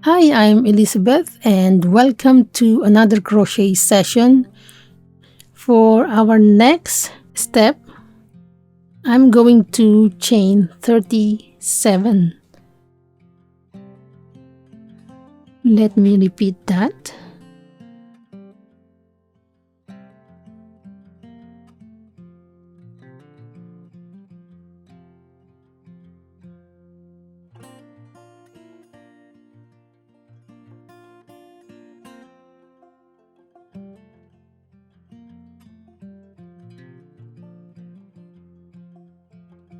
Hi, I'm Elizabeth and welcome to another crochet session. For our next step, I'm going to chain 37. Let me repeat that.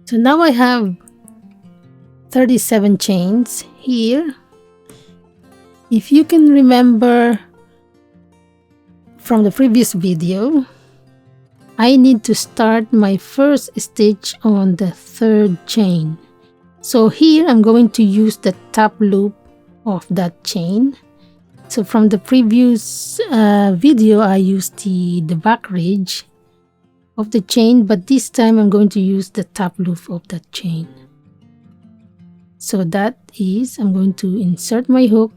So now I have 37 chains here. If you can remember from the previous video, I need to start my first stitch on the third chain. So here I'm going to use the top loop of that chain. So from the previous video, I used the back ridge of the chain, but this time I'm going to use the top loop of that chain. So that is, I'm going to insert my hook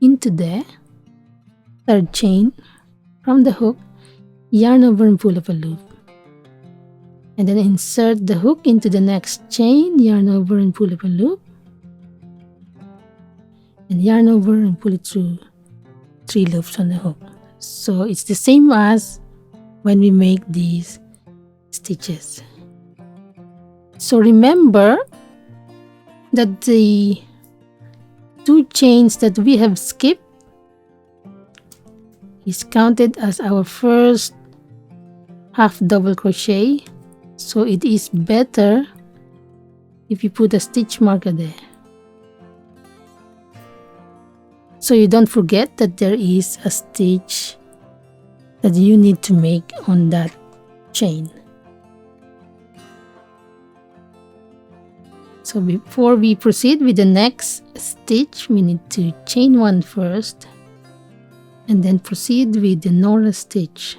into the third chain. From the hook, yarn over and pull up a loop. And then insert the hook into the next chain, yarn over and pull up a loop. And yarn over and pull it through 3 loops on the hook. So it's the same as when we make these stitches. So remember that the 2 chains that we have skipped is counted as our first half double crochet. So it is better if you put a stitch marker there, so you don't forget that there is a stitch that you need to make on that chain. So before we proceed with the next stitch, we need to chain 1 first and then proceed with the Nora stitch.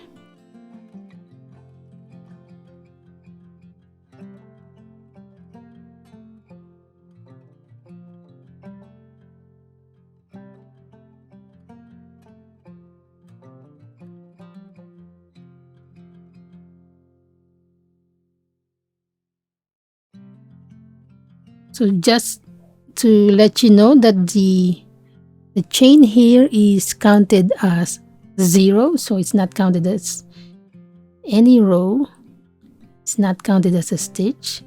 So just to let you know that the chain here is counted as 0, so it's not counted as any row. It's not counted as a stitch.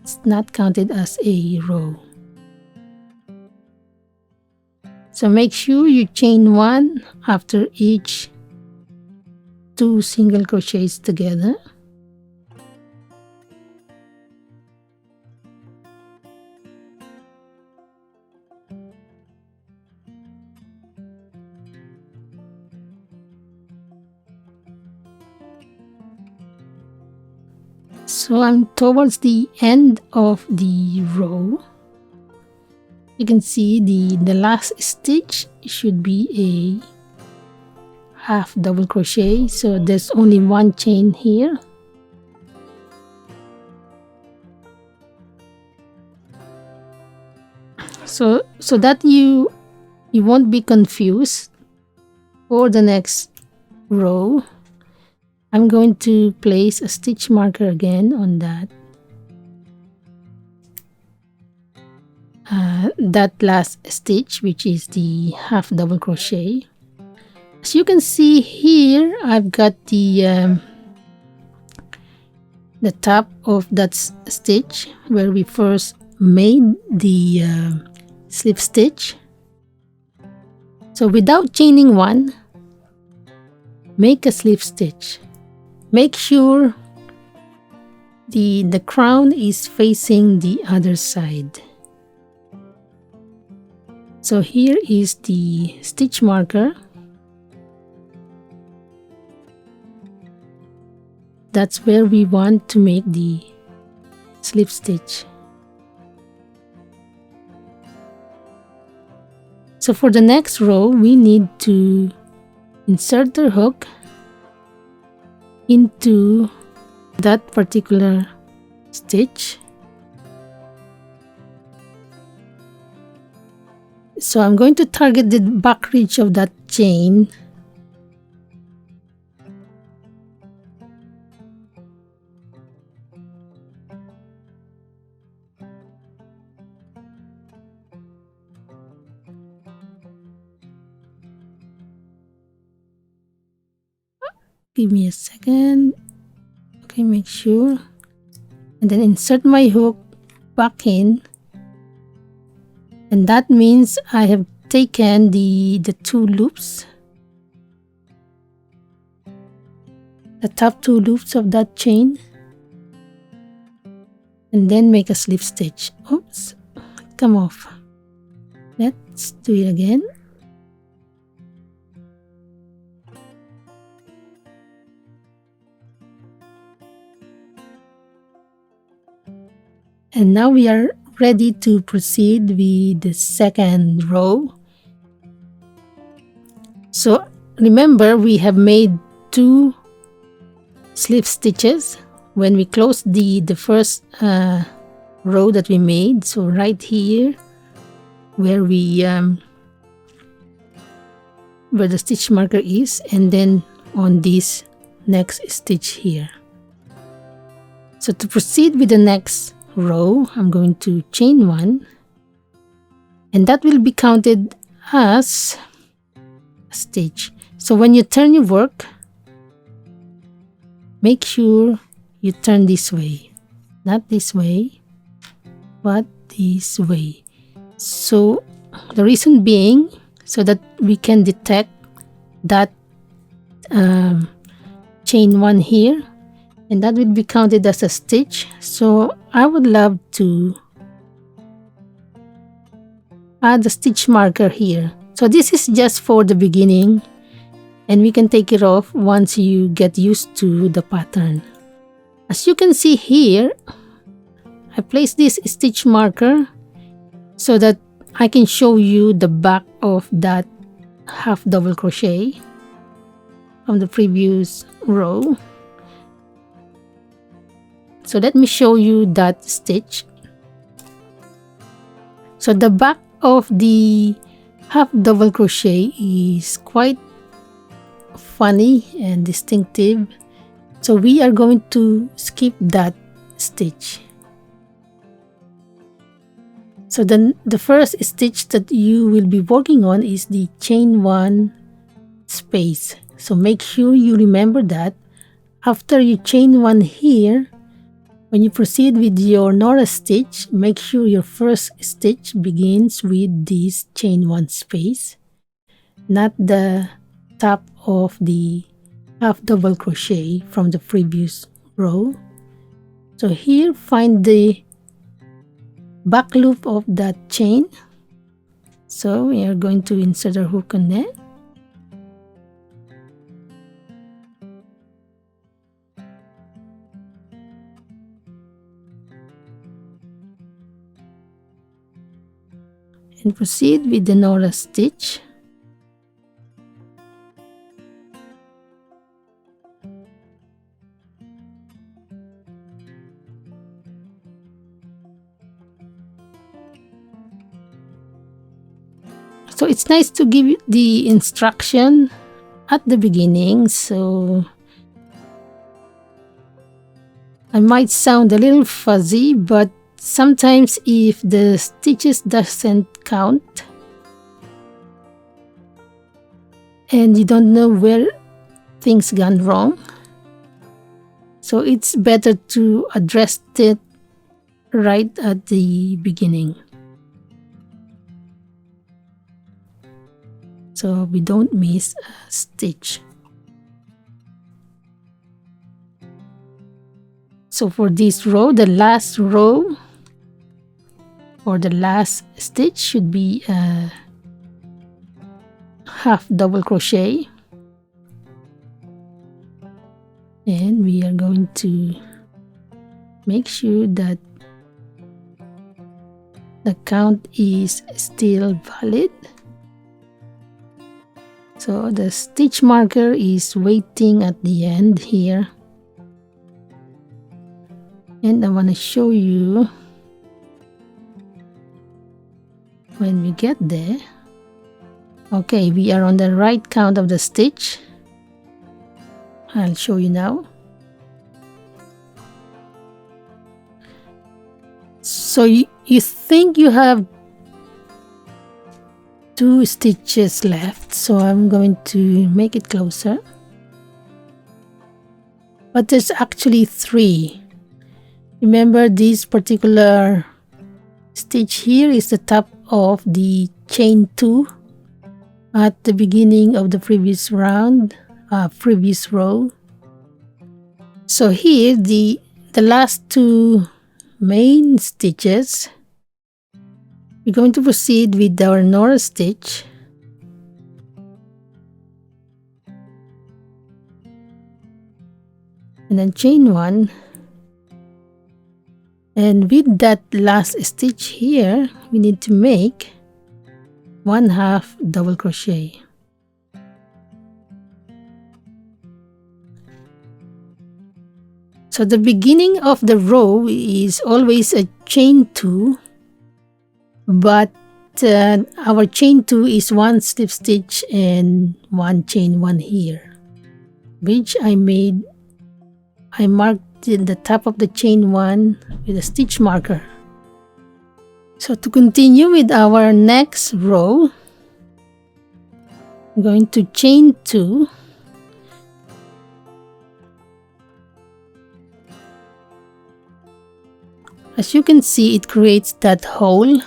It's not counted as a row. So make sure you chain 1 after each 2 single crochets together. So I'm towards the end of the row. You can see the last stitch should be a half double crochet, so there's only 1 chain here. So that you won't be confused for the next row, I'm going to place a stitch marker again on that last stitch, which is the half double crochet. As you can see here, I've got the top of that stitch where we first made the slip stitch. So without chaining 1, make a slip stitch. Make sure the crown is facing the other side. So here is the stitch marker. That's where we want to make the slip stitch. So for the next row, we need to insert the hook into that particular stitch. So I'm going to target the back ridge of that chain. Give me a second. Okay, make sure. And then insert my hook back in. And that means I have taken the two loops, the top two loops of that chain, and then make a slip stitch. Oops, come off. Let's do it again. And now we are ready to proceed with the second row. So remember, we have made 2 slip stitches when we closed the first row that we made. So right here where we where the stitch marker is, and then on this next stitch here. So to proceed with the next row, I'm going to chain 1, and that will be counted as a stitch. So when you turn your work, make sure you turn this way, not this way, but this way. So the reason being, so that we can detect that chain 1 here, and that will be counted as a stitch. So I would love to add a stitch marker here. So this is just for the beginning, and we can take it off once you get used to the pattern. As you can see here, I placed this stitch marker so that I can show you the back of that half double crochet from the previous row. So let me show you that stitch. So the back of the half double crochet is quite funny and distinctive. So we are going to skip that stitch. So then the first stitch that you will be working on is the chain 1 space. So make sure you remember that after you chain 1 here, when you proceed with your Nora stitch, make sure your first stitch begins with this chain 1 space, not the top of the half double crochet from the previous row. So here, find the back loop of that chain. So we are going to insert our hook on that. And proceed with the Nora stitch. So it's nice to give the instruction at the beginning, so I might sound a little fuzzy, but sometimes if the stitches doesn't count and you don't know where things gone wrong, so it's better to address it right at the beginning, so we don't miss a stitch. So for this row, the last row or the last stitch should be a half double crochet, and we are going to make sure that the count is still valid. So the stitch marker is waiting at the end here, and I want to show you when we get there. Okay, we are on the right count of the stitch. I'll show you now. So you think you have 2 stitches left, so I'm going to make it closer. But there's actually 3. Remember, this particular stitch here is the top of the chain 2 at the beginning of the previous row. So here the last 2 main stitches, we're going to proceed with our Nora stitch. And then chain 1. And with that last stitch here, we need to make 1/2 double crochet. So the beginning of the row is always a chain 2, but our chain 2 is 1 slip stitch and 1 chain 1 here, which I marked in the top of the chain 1 with a stitch marker. So to continue with our next row, I'm going to chain 2. As you can see, it creates that hole.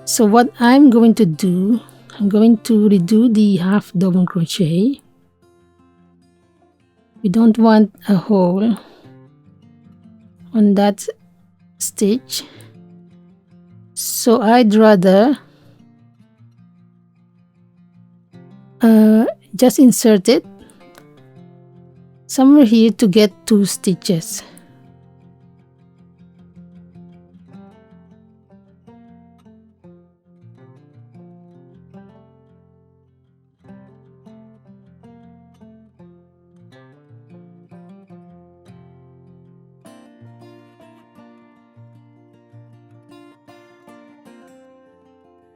So what I'm going to do, I'm going to redo the 1/2 double crochet. We don't want a hole on that stitch, so I'd rather just insert it somewhere here to get 2 stitches.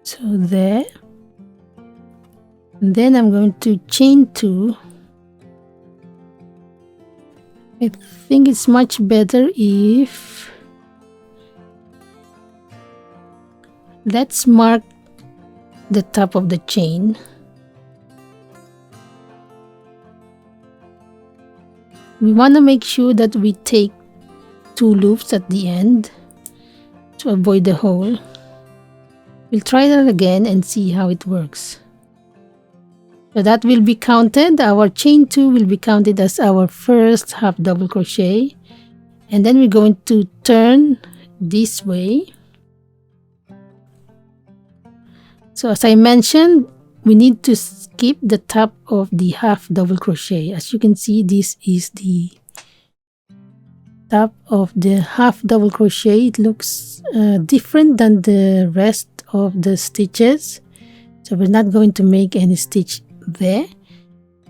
So there, and then I'm going to chain 2. I think it's much better if, let's mark the top of the chain. We want to make sure that we take 2 loops at the end to avoid the hole. We'll try that again and see how it works. So that will be counted, our chain 2 will be counted as our first 1/2 double crochet, and then we're going to turn this way. So as I mentioned, we need to skip the top of the 1/2 double crochet. As you can see, this is the top of the 1/2 double crochet. It looks different than the rest of the stitches, so we're not going to make any stitch there.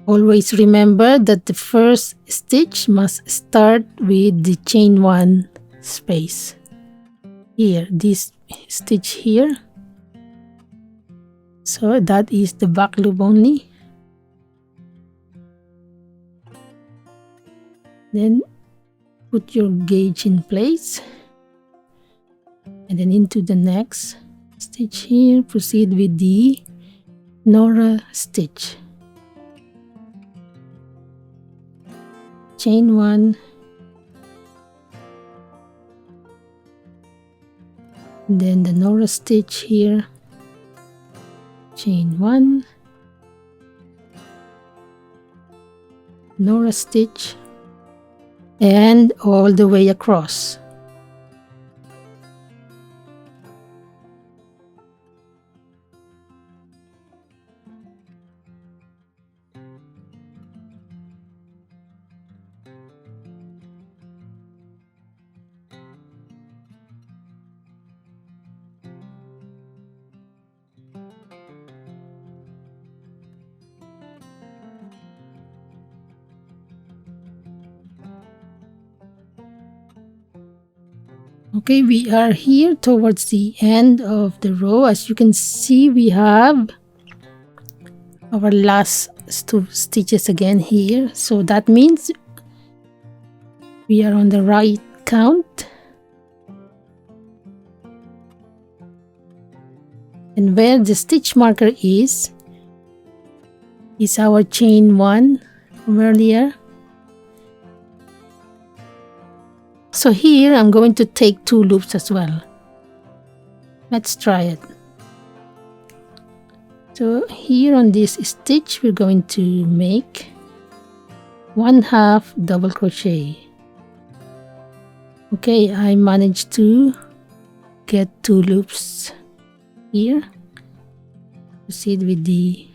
Always remember that the first stitch must start with the chain 1 space here, this stitch here. So that is the back loop only. Then put your gauge in place, and then into the next stitch here, proceed with the Nora stitch. Chain 1, then the Nora stitch here, chain 1, Nora stitch, and all the way across. Okay, we are here towards the end of the row. As you can see, we have our last 2 stitches again here. So that means we are on the right count. And where the stitch marker is our chain 1 from earlier. So here I'm going to take 2 loops as well. Let's try it. So here on this stitch we're going to make 1/2 double crochet. Okay, I managed to get 2 loops here. Proceed with the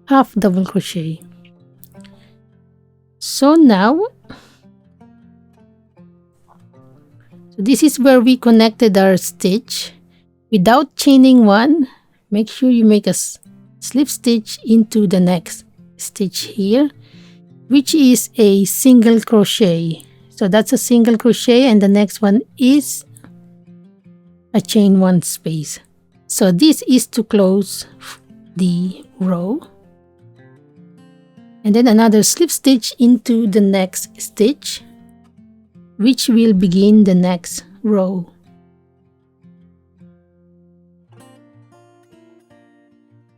1/2 double crochet. So now, this is where we connected our stitch. Without chaining 1, make sure you make a slip stitch into the next stitch here, which is a single crochet. So that's a single crochet, and the next one is a chain 1 space. So this is to close the row. And then another slip stitch into the next stitch, which will begin the next row.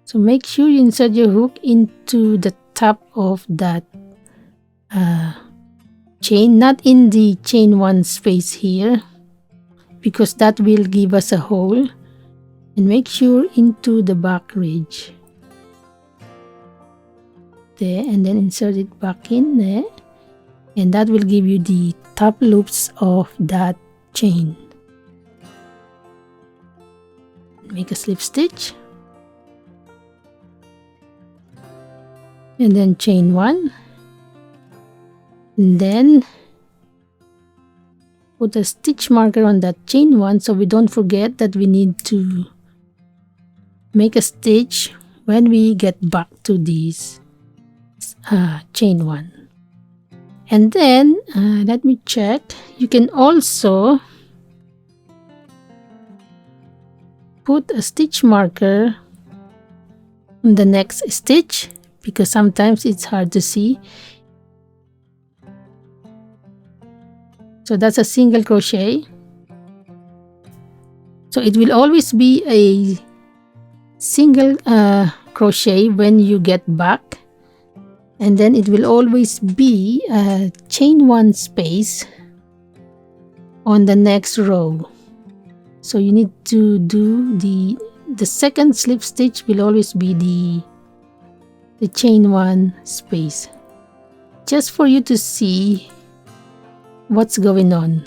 So make sure you insert your hook into the top of that chain, not in the chain 1 space here, because that will give us a hole. And make sure into the back ridge there, and then insert it back in there, and that will give you the top loops of that chain. Make a slip stitch, and then chain 1, and then put a stitch marker on that chain 1 so we don't forget that we need to make a stitch when we get back to this chain 1. And then let me check, you can also put a stitch marker on the next stitch, because sometimes it's hard to see. So that's a single crochet. So it will always be a single crochet when you get back, and then it will always be a chain 1 space on the next row. So you need to do the second slip stitch will always be the chain 1 space, just for you to see what's going on.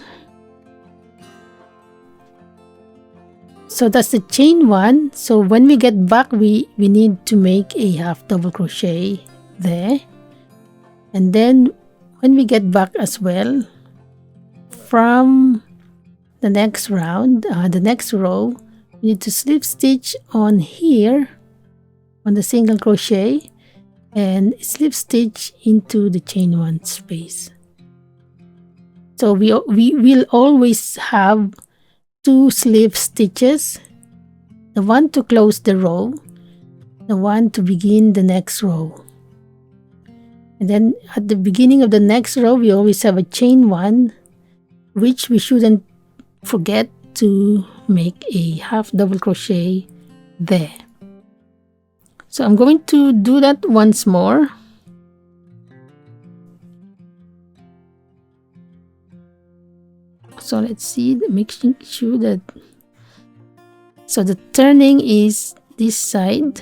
So that's the chain 1. So when we get back, we need to make a 1/2 double crochet there. And then when we get back as well from the next round, the next row, we need to slip stitch on here on the single crochet and slip stitch into the chain 1 space. So we will always have 2 slip stitches, the one to close the row, the one to begin the next row. And then at the beginning of the next row, we always have a chain 1, which we shouldn't forget to make a 1/2 double crochet there. So I'm going to do that once more. So let's see, making sure that, so the turning is this side,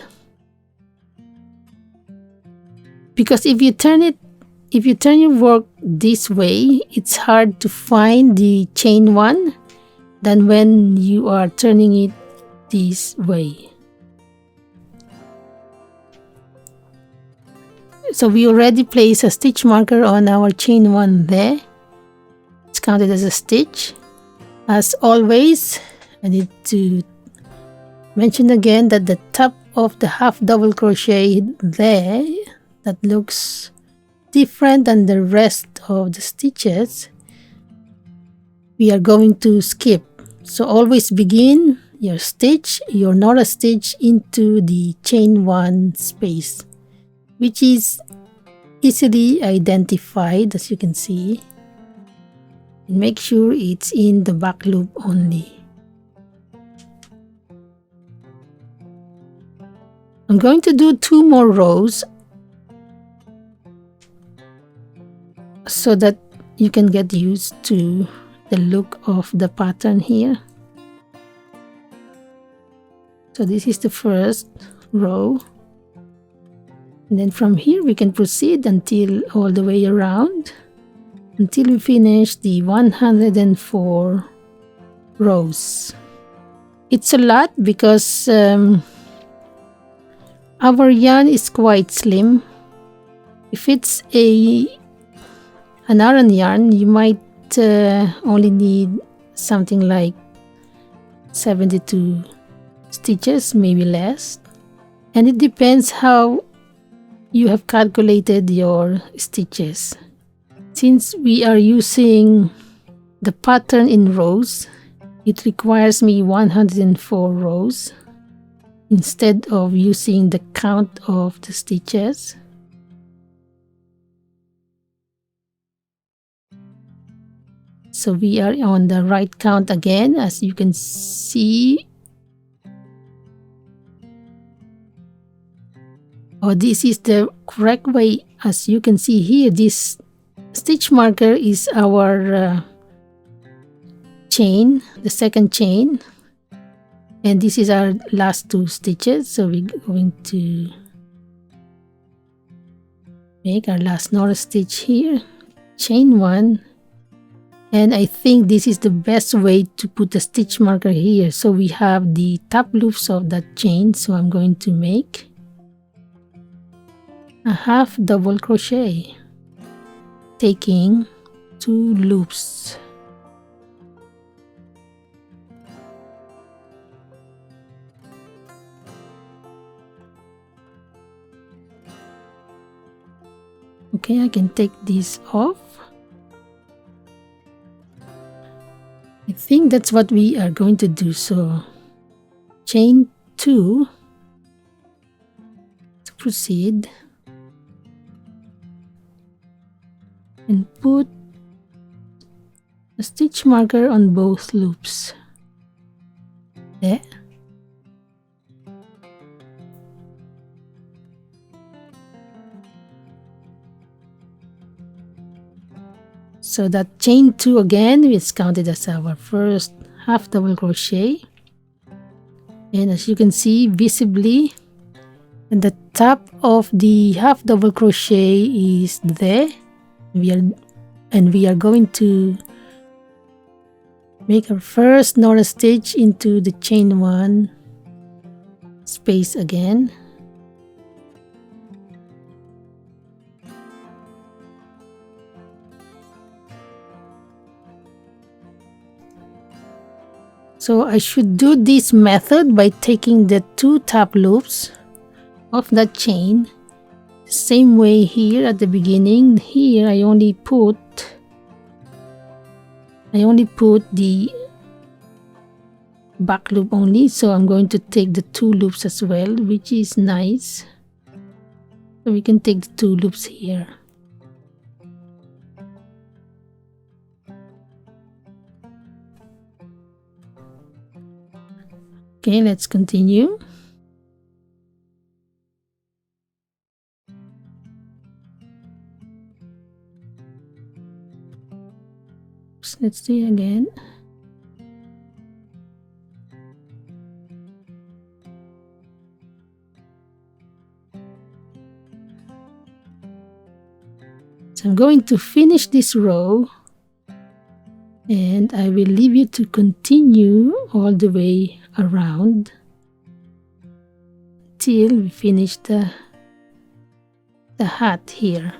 because if you turn your work this way, it's hard to find the chain 1 than when you are turning it this way. So we already placed a stitch marker on our chain 1 there. It's counted as a stitch. As always, I need to mention again that the top of the 1/2 double crochet there, that looks different than the rest of the stitches, we are going to skip. So always begin your stitch, your Nora stitch into the chain 1 space, which is easily identified, as you can see. And make sure it's in the back loop only. I'm going to do 2 more rows so that you can get used to the look of the pattern here. So this is the first row, and then from here we can proceed until all the way around until we finish the 104 rows. It's a lot because our yarn is quite slim. If it's an Aran yarn, you might only need something like 72 stitches, maybe less. And it depends how you have calculated your stitches. Since we are using the pattern in rows, it requires me 104 rows instead of using the count of the stitches. So we are on the right count again, as you can see. Oh, this is the correct way. As you can see here, this stitch marker is our chain, the second chain, and this is our last 2 stitches. So we're going to make our last Nora stitch here, chain 1, and I think this is the best way to put the stitch marker here. So we have the top loops of that chain, so I'm going to make a half double crochet, taking 2 loops. Okay, I can take this off. I think that's what we are going to do. So chain 2 to proceed, and put a stitch marker on both loops. There. So that chain 2 again is counted as our first half double crochet, and as you can see visibly, at the top of the half double crochet is there. We are going to make our first Nora stitch into the chain 1 space again. So I should do this method by taking the 2 top loops of that chain, same way here at the beginning. Here I only put the back loop only, so I'm going to take the 2 loops as well, which is nice. So we can take the 2 loops here. Okay, let's continue. Let's do it again. So I'm going to finish this row, and I will leave you to continue all the way around till we finish the hat here.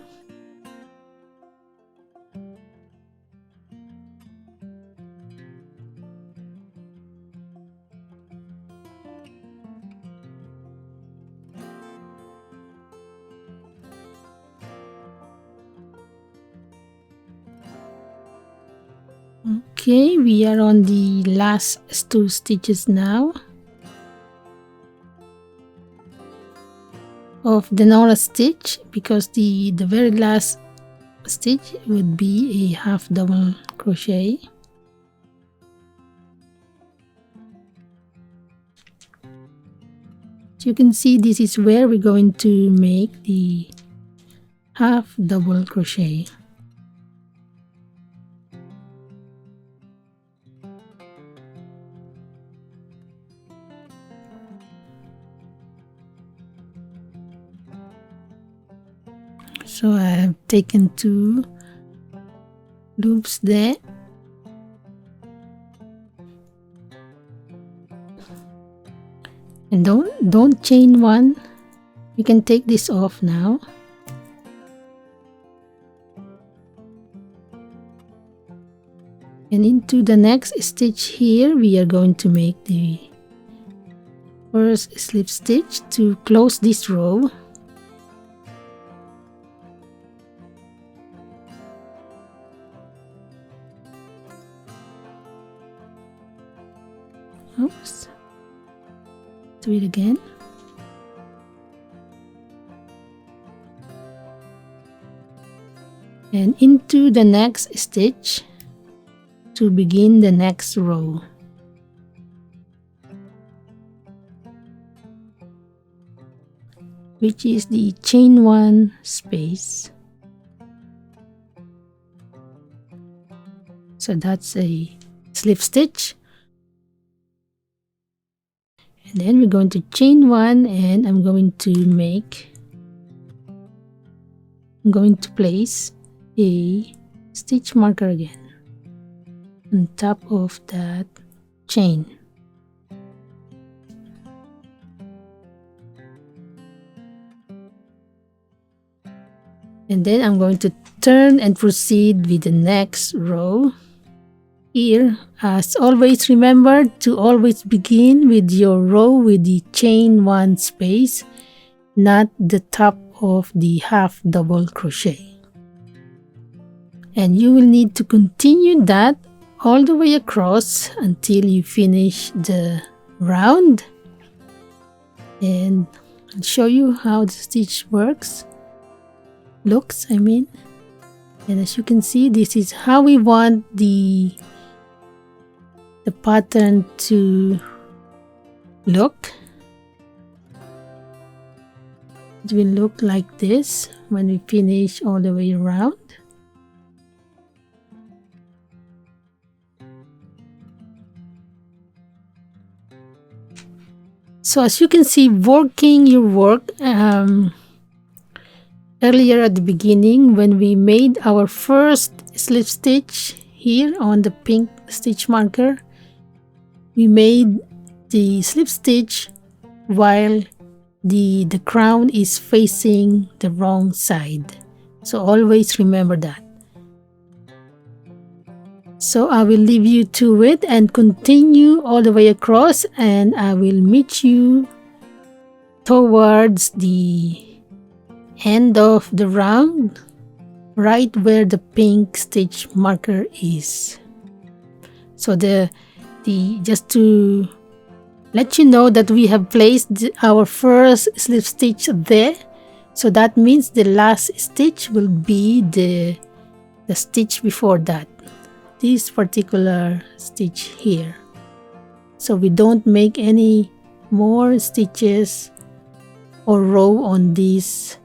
Okay, we are on the last 2 stitches now of the Nora stitch, because the very last stitch would be a half double crochet. So you can see this is where we're going to make the half double crochet. So I have taken 2 loops there, and don't chain one. You can take this off now. And into the next stitch here, we are going to make the first slip stitch to close this row. Oops. Do it again. And into the next stitch to begin the next row. Which is the chain 1 space. So that's a slip stitch. And then we're going to chain 1, and I'm going to place a stitch marker again on top of that chain. And then I'm going to turn and proceed with the next row. Here, as always, remember to always begin with your row with the chain 1 space, not the top of the half double crochet. And you will need to continue that all the way across until you finish the round. And I'll show you how the stitch looks. And as you can see, this is how we want the pattern to look. It will look like this when we finish all the way around. So as you can see, working your work earlier at the beginning, when we made our first slip stitch here on the pink stitch marker, we made the slip stitch while the crown is facing the wrong side. So always remember that. So I will leave you to it and continue all the way across, and I will meet you towards the end of the round, right where the pink stitch marker is. So just to let you know that we have placed our first slip stitch there, so that means the last stitch will be the stitch before that, this particular stitch here. So we don't make any more stitches or row on this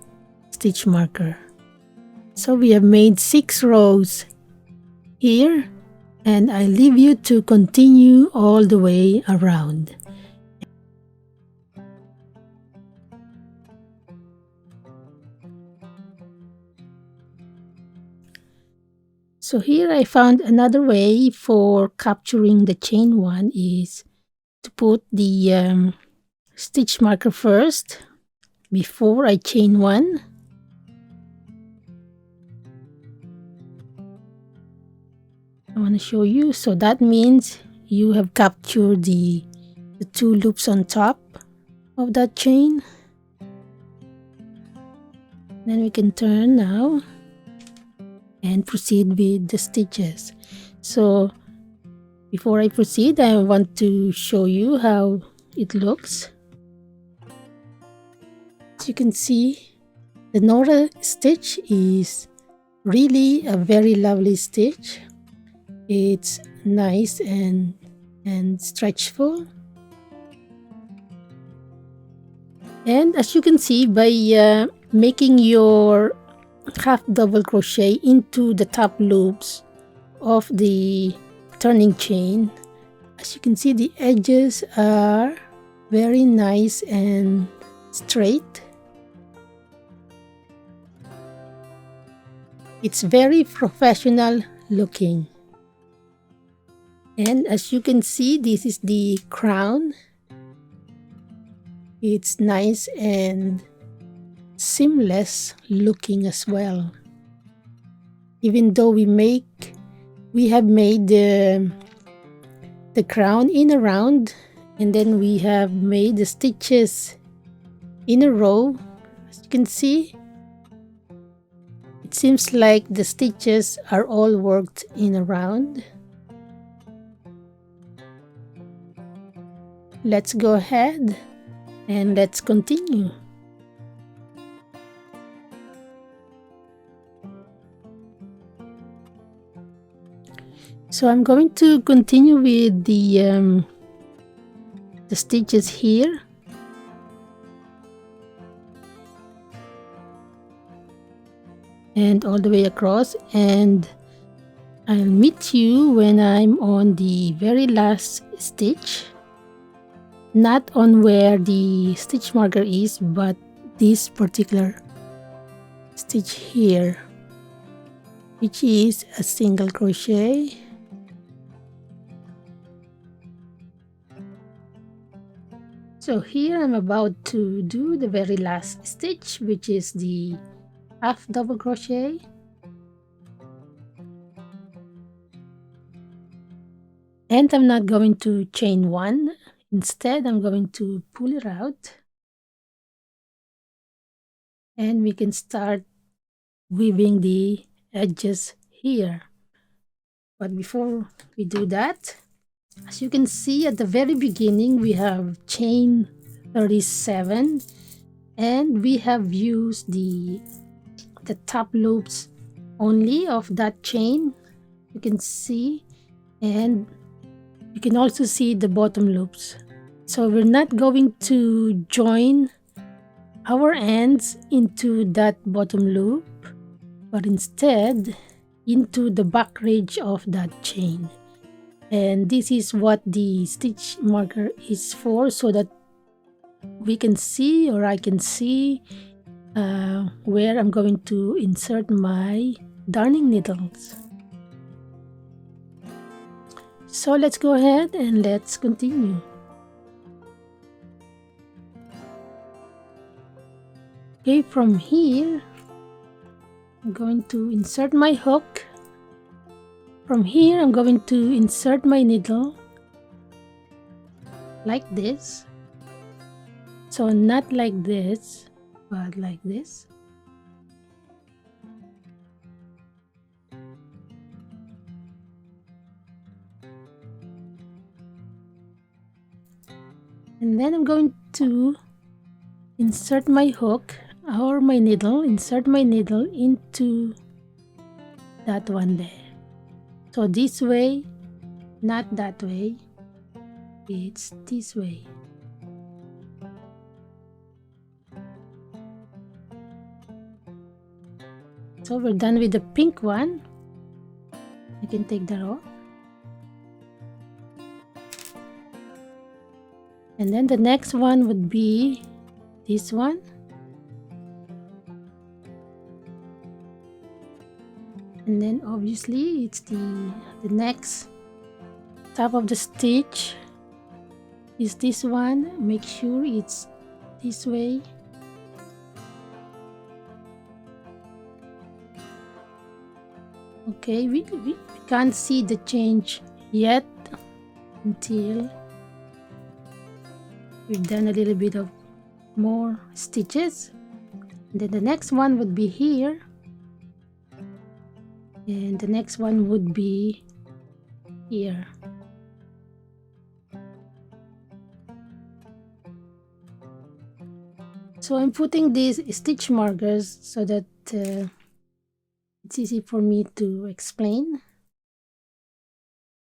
stitch marker. So we have made 6 rows here, and I leave you to continue all the way around. So here I found another way for capturing the chain 1 is to put the stitch marker first before I chain 1. I want to show you. So that means you have captured the 2 loops on top of that chain. Then we can turn now and proceed with the stitches. So Before I proceed, I want to show you how it looks. As you can see, the Nora Stitch is really a very lovely stitch. It's nice and stretchful. And as you can see, by making your half double crochet into the top loops of the turning chain, as you can see, the edges are very nice and straight. It's very professional looking. And as you can see, this is the crown. It's nice and seamless looking as well. Even though we have made the crown in a round, and then we have made the stitches in a row. As you can see, it seems like the stitches are all worked in a round. Let's go ahead and let's continue. So I'm going to continue with the stitches here. And all the way across, and I'll meet you when I'm on the very last stitch. Not on where the stitch marker is, but this particular stitch here, which is a single crochet. So here I'm about to do the very last stitch, which is the half double crochet. And I'm not going to chain one. Instead, I'm going to pull it out, and we can start weaving the edges here. But before we do that, as you can see at the very beginning, we have chain 37, and we have used the top loops only of that chain. You can see, and you can also see the bottom loops. So we're not going to join our ends into that bottom loop, but instead into the back ridge of that chain. And this is what the stitch marker is for, so that we can see, or I can see, where I'm going to insert my darning needles. So let's go ahead and let's continue. Okay, from here, I'm going to insert my hook. From here, I'm going to insert my needle like this. So not like this, but like this. And then I'm going to insert my hook or my needle, insert my needle into that one there. So this way, not that way, it's this way. So we're done with the pink one. I can take that off. And then the next one would be this one. And then obviously it's the next top of the stitch is this one. Make sure it's this way. Okay, we can't see the change yet until we've done a little bit of more stitches. And then the next one would be here, and the next one would be here. So I'm putting these stitch markers so that it's easy for me to explain.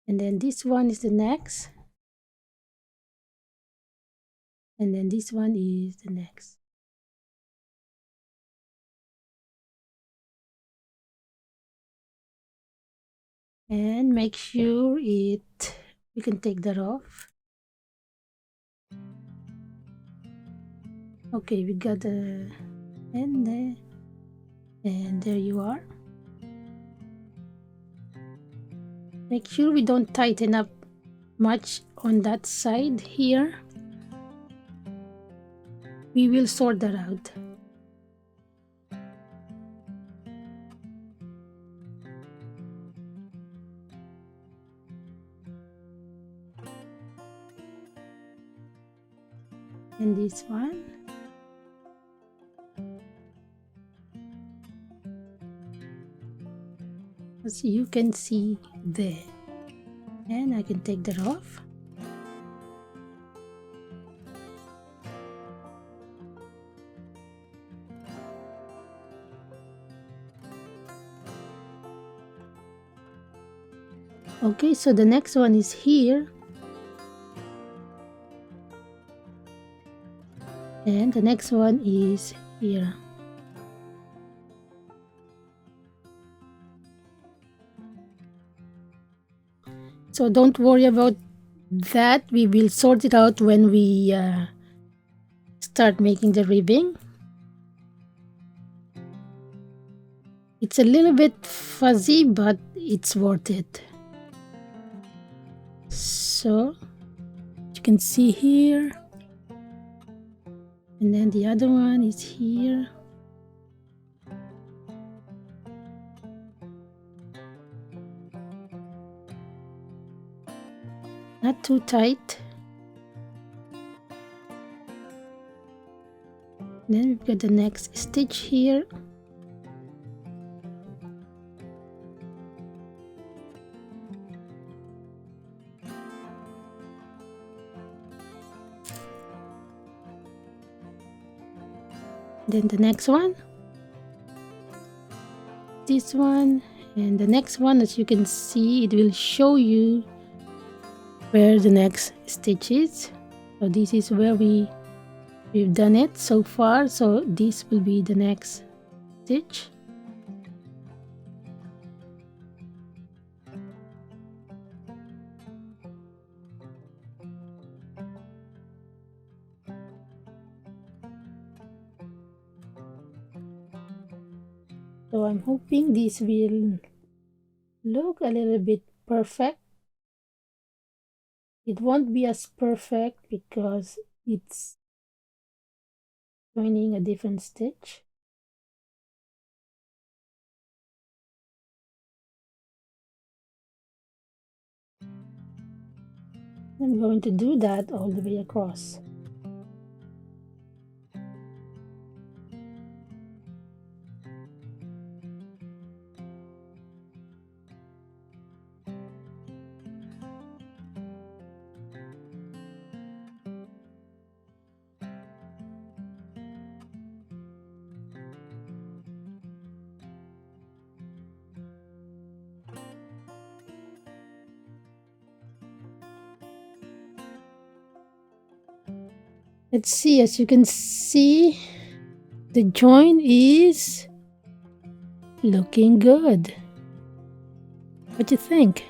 And then this one is the next. And then this one is the next. And make sure we can take that off. Okay, we got the end there. And there you are. Make sure we don't tighten up much on that side here. We will sort that out. And this one. As you can see there. And I can take that off. Okay, so the next one is here. And the next one is here. So don't worry about that. We will sort it out when we start making the ribbing. It's a little bit fuzzy, but it's worth it. So you can see here. And then the other one is here. Not too tight. Then we've got the next stitch here. Then the next one. This one. And the next one, as you can see, it will show you where the next stitch is. So this is where we've done it so far, so this will be the next stitch. So I'm hoping this will look a little bit perfect. It won't be as perfect because it's joining a different stitch. I'm going to do that all the way across. Let's see, as you can see, the join is looking good. What do you think?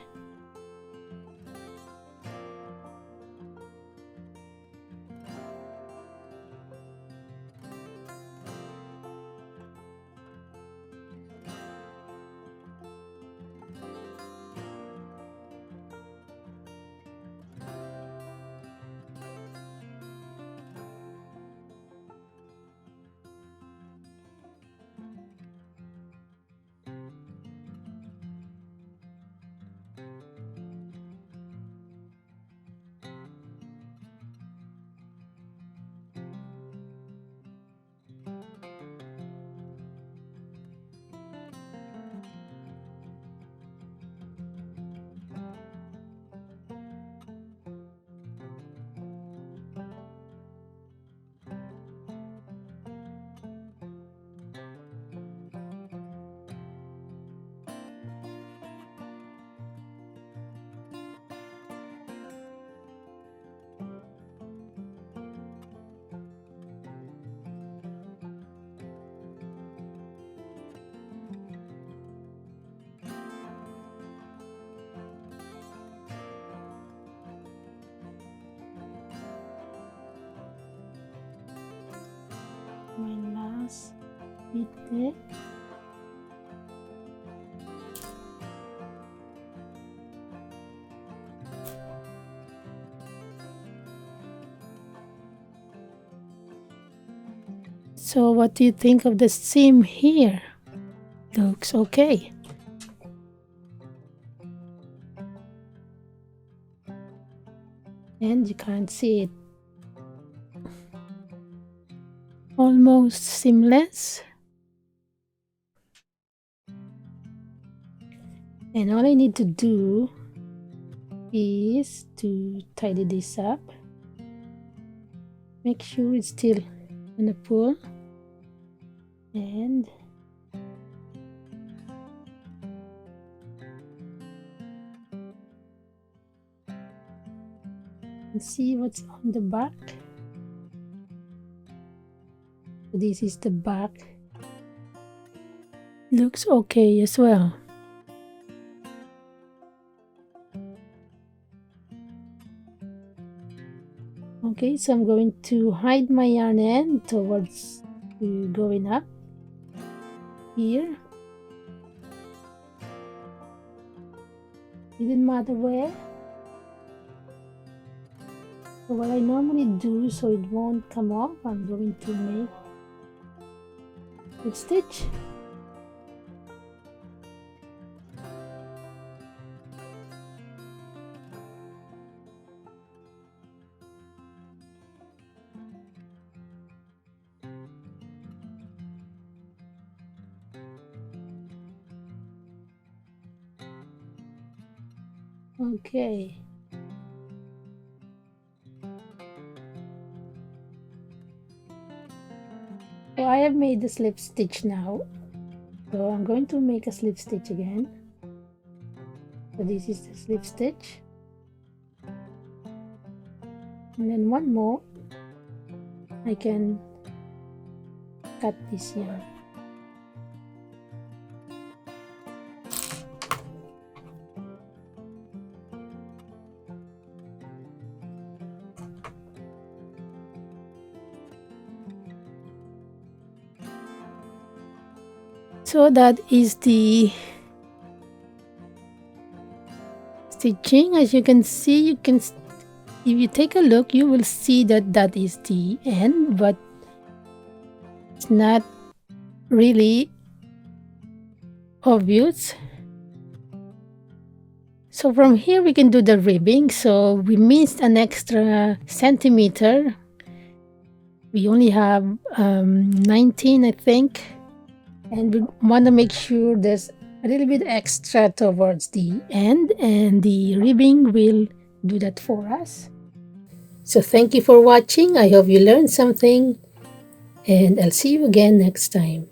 Mitte. So what do you think of the seam here? Looks okay. And you can't see it. Almost seamless. And all I need to do is to tidy this up. Make sure it's still in the pull. And see what's on the back. This is the back. Looks okay as well. Okay, so I'm going to hide my yarn end towards going up here. Didn't matter where. So what I normally do so it won't come off, I'm going to make a stitch. Okay. So I have made the slip stitch now. So I'm going to make a slip stitch again. So this is the slip stitch. And then one more. I can cut this yarn. So that is the stitching. As you can see, if you take a look, you will see that that is the end, but it's not really obvious. So from here we can do the ribbing. So we missed an extra centimeter. We only have 19, I think. And we want to make sure there's a little bit extra towards the end, and the ribbing will do that for us. So thank you for watching. I hope you learned something, and I'll see you again next time.